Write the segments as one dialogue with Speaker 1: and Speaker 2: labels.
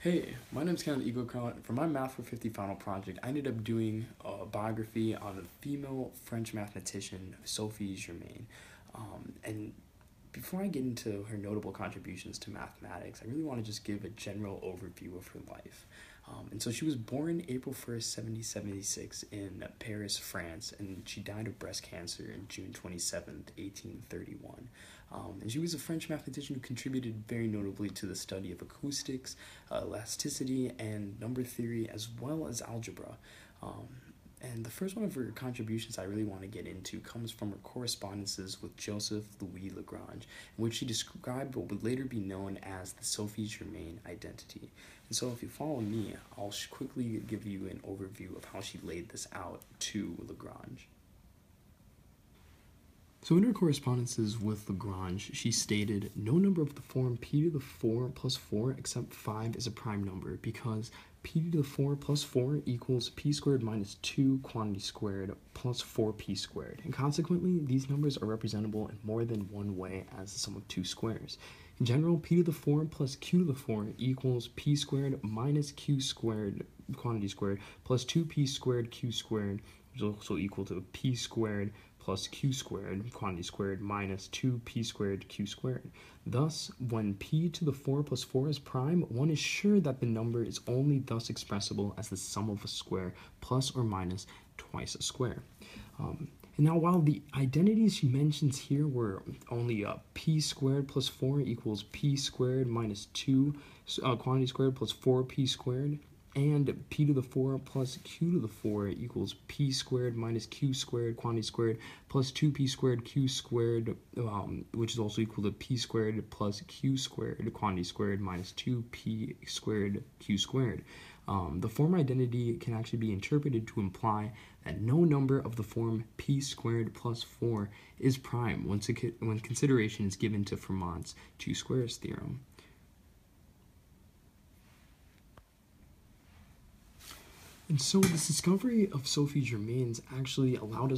Speaker 1: Hey, my name's Kenneth Egelkrout. For my Math for 50 final project, I ended up doing a biography on a female French mathematician, Sophie Germain. And before I get into her notable contributions to mathematics, I really want to just give a general overview of her life. And so she was born April 1st, 1776 in Paris, France, and she died of breast cancer in June 27th, 1831. And she was a French mathematician who contributed very notably to the study of acoustics, elasticity, and number theory, as well as algebra. And the first one of her contributions I really want to get into comes from her correspondences with Joseph Louis Lagrange, in which she described what would later be known as the Sophie Germain identity. And so if you follow me, I'll quickly give you an overview of how she laid this out to Lagrange. So in her correspondences with Lagrange, she stated, no number of the form p to the 4 plus 4 except 5 is a prime number because p to the 4 plus 4 equals p squared minus 2 quantity squared plus 4p squared. And consequently, these numbers are representable in more than one way as the sum of two squares. In general, p to the 4 plus q to the 4 equals p squared minus q squared quantity squared plus 2p squared q squared, which is also equal to p squared plus q squared quantity squared minus 2p squared q squared. Thus, when p to the 4 plus 4 is prime, one is sure that the number is only thus expressible as the sum of a square plus or minus twice a square. And now, while the identities she mentions here were only p squared plus 4 equals p squared minus 2 quantity squared plus 4p squared, and p to the 4 plus q to the 4 equals p squared minus q squared quantity squared plus 2p squared q squared, which is also equal to p squared plus q squared quantity squared minus 2p squared q squared. The form identity can actually be interpreted to imply that no number of the form p squared plus 4 is prime when consideration is given to Fermat's two squares theorem. And so this discovery of Sophie Germain's actually allowed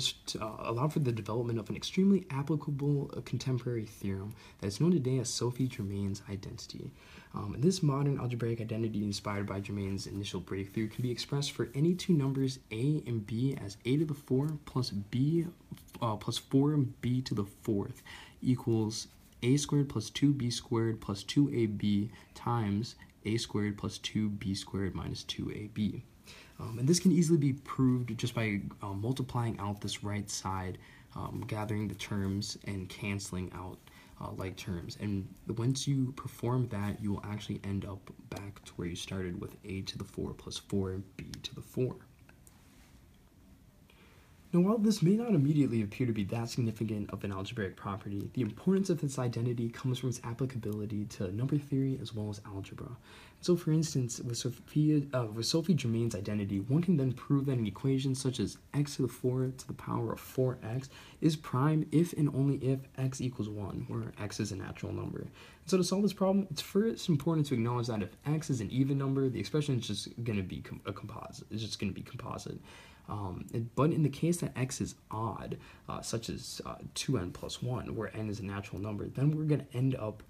Speaker 1: for the development of an extremely applicable contemporary theorem that is known today as Sophie Germain's identity. This modern algebraic identity inspired by Germain's initial breakthrough can be expressed for any two numbers a and b as a to the 4 plus b plus 4b to the 4th equals a squared plus 2b squared plus 2ab times a squared plus 2b squared minus 2ab. And this can easily be proved just by multiplying out this right side, gathering the terms, and canceling out like terms. And once you perform that, you will actually end up back to where you started with a to the 4 plus 4b to the 4. Now, while this may not immediately appear to be that significant of an algebraic property, the importance of this identity comes from its applicability to number theory as well as algebra. So, for instance, with Sophie Germain's identity, one can then prove that an equation such as x to the 4 to the power of 4x is prime if and only if x equals 1, where x is a natural number. And so to solve this problem, it's first important to acknowledge that if x is an even number, the expression is just going to be a composite. It's just going to be composite. But in the case that x is odd, such as 2n plus 1, where n is a natural number, then we're going to end up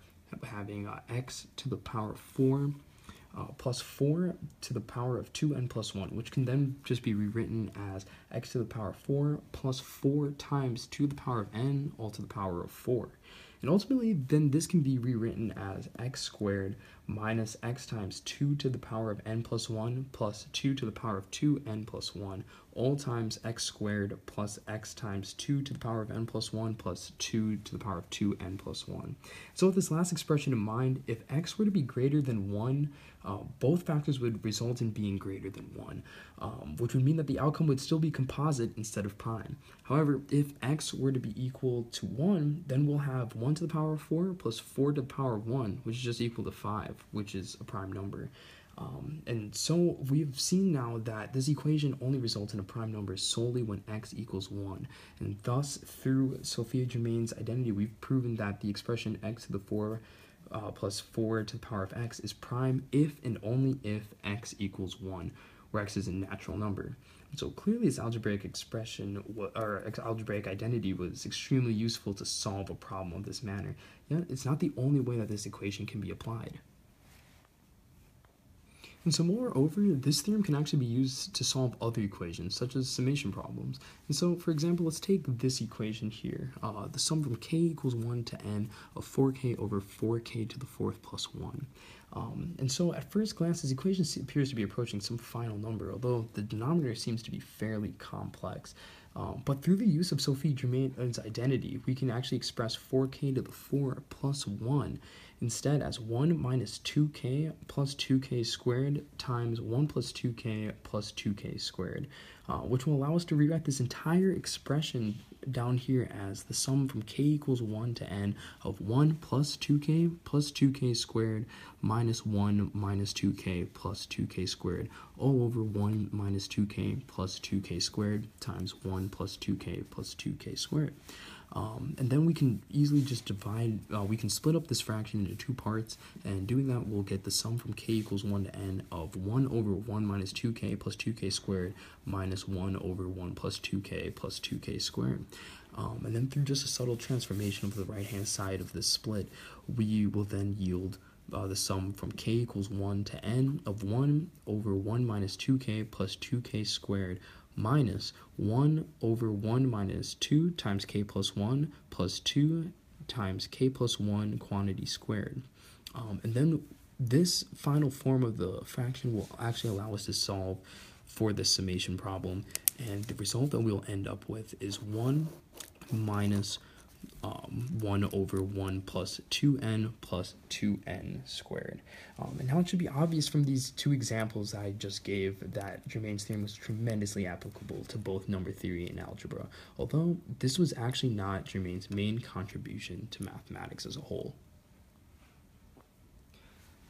Speaker 1: having x to the power of 4 plus 4 to the power of 2n plus 1, which can then just be rewritten as x to the power of 4 plus 4 times 2 to the power of n all to the power of 4. And ultimately, then this can be rewritten as x squared minus x times 2 to the power of n plus 1 plus 2 to the power of 2n plus 1 all times x squared plus x times 2 to the power of n plus 1 plus 2 to the power of 2n plus 1. So with this last expression in mind, if x were to be greater than 1, both factors would result in being greater than 1, which would mean that the outcome would still be composite instead of prime. However, if x were to be equal to 1, then we'll have 1 to the power of 4 plus 4 to the power of 1, which is just equal to 5, which is a prime number. And so we've seen now that this equation only results in a prime number solely when x equals 1. And thus, through Sophie Germain's identity, we've proven that the expression x to the 4 plus 4 to the power of x is prime if and only if x equals 1, where x is a natural number. So clearly this algebraic expression, or algebraic identity, was extremely useful to solve a problem of this manner. Yet it's not the only way that this equation can be applied. And so moreover, this theorem can actually be used to solve other equations, such as summation problems. And so, for example, let's take this equation here. The sum from k equals 1 to n of 4k over 4k to the fourth plus 1. And so at first glance, this equation appears to be approaching some final number, although the denominator seems to be fairly complex. But through the use of Sophie Germain's identity, we can actually express 4k to the 4 plus 1 instead as 1 minus 2k plus 2k squared times 1 plus 2k plus 2k squared, which will allow us to rewrite this entire expression down here as the sum from k equals 1 to n of 1 plus 2k squared minus 1 minus 2k plus 2k squared all over 1 minus 2k plus 2k squared times 1 plus 2k plus 2k squared. And then we can easily just divide, we can split up this fraction into two parts, and doing that we'll get the sum from k equals 1 to n of 1 over 1 minus 2k plus 2k squared minus 1 over 1 plus 2k plus 2k squared. And then through just a subtle transformation of the right-hand side of this split, we will then yield the sum from k equals 1 to n of 1 over 1 minus 2k plus 2k squared minus 1 over 1 minus 2 times k plus 1 plus 2 times k plus 1 quantity squared. And then this final form of the fraction will actually allow us to solve for this summation problem, and the result that we'll end up with is 1 minus 1 over 1 plus 2n plus 2n squared. And now it should be obvious from these two examples I just gave that Germain's theorem was tremendously applicable to both number theory and algebra, although this was actually not Germain's main contribution to mathematics as a whole.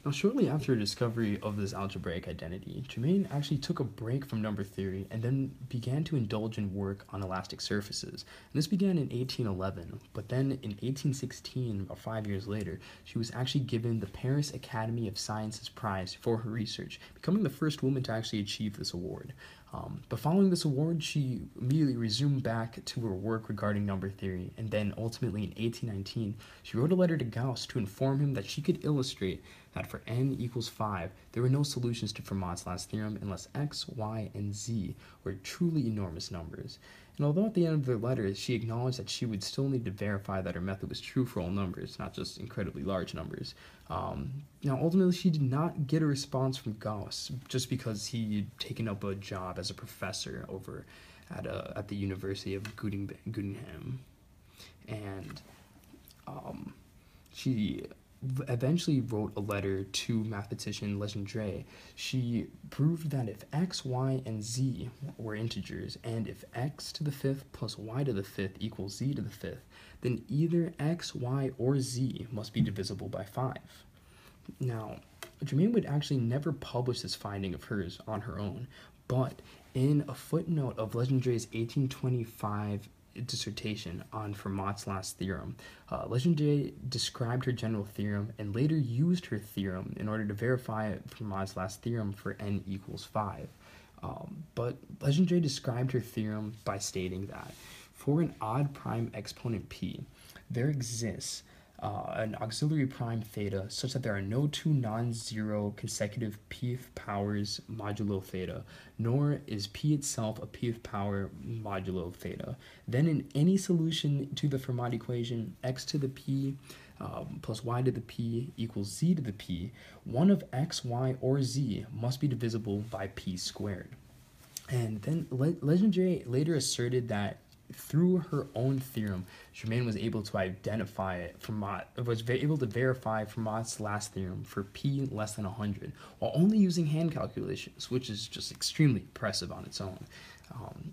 Speaker 1: Now, shortly after the discovery of this algebraic identity, Germain actually took a break from number theory and then began to indulge in work on elastic surfaces. And this began in 1811, but then in 1816, about 5 years later, she was actually given the Paris Academy of Sciences Prize for her research, becoming the first woman to actually achieve this award. But following this award, she immediately resumed back to her work regarding number theory, and then ultimately in 1819, she wrote a letter to Gauss to inform him that she could illustrate that for n equals 5, there were no solutions to Fermat's last theorem unless x, y, and z were truly enormous numbers. And although at the end of the letter she acknowledged that she would still need to verify that her method was true for all numbers, not just incredibly large numbers, now ultimately she did not get a response from Gauss just because he had taken up a job as a professor over at the University of Göttingen. And she eventually wrote a letter to mathematician Legendre. She proved that if x, y, and z were integers, and if x to the fifth plus y to the fifth equals z to the fifth, then either x, y, or z must be divisible by 5. Now, Germain would actually never publish this finding of hers on her own, but in a footnote of Legendre's 1825 dissertation on Fermat's last theorem, Legendre described her general theorem and later used her theorem in order to verify Fermat's last theorem for n equals 5. But Legendre described her theorem by stating that for an odd prime exponent p, there exists an auxiliary prime theta such that there are no two non-zero consecutive pth powers modulo theta, nor is p itself a pth power modulo theta. Then in any solution to the Fermat equation, x to the p plus y to the p equals z to the p, one of x, y, or z must be divisible by p squared. And then Legendre later asserted that through her own theorem, Germain was able to identify verify Fermat's last theorem for p less than 100, while only using hand calculations, which is just extremely impressive on its own.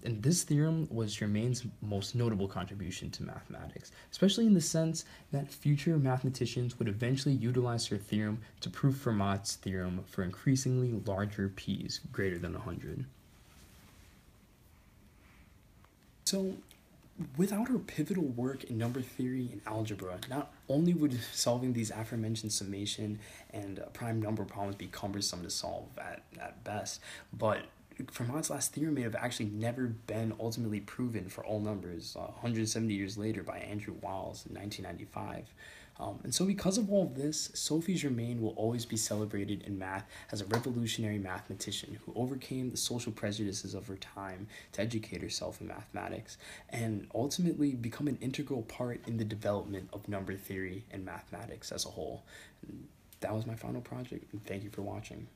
Speaker 1: And this theorem was Germain's most notable contribution to mathematics, especially in the sense that future mathematicians would eventually utilize her theorem to prove Fermat's theorem for increasingly larger p's greater than 100. So, without her pivotal work in number theory and algebra, not only would solving these aforementioned summation and prime number problems be cumbersome to solve at best, but Fermat's last theorem may have actually never been ultimately proven for all numbers 170 years later by Andrew Wiles in 1995. And so because of all of this, Sophie Germain will always be celebrated in math as a revolutionary mathematician who overcame the social prejudices of her time to educate herself in mathematics and ultimately become an integral part in the development of number theory and mathematics as a whole. And that was my final project, and thank you for watching.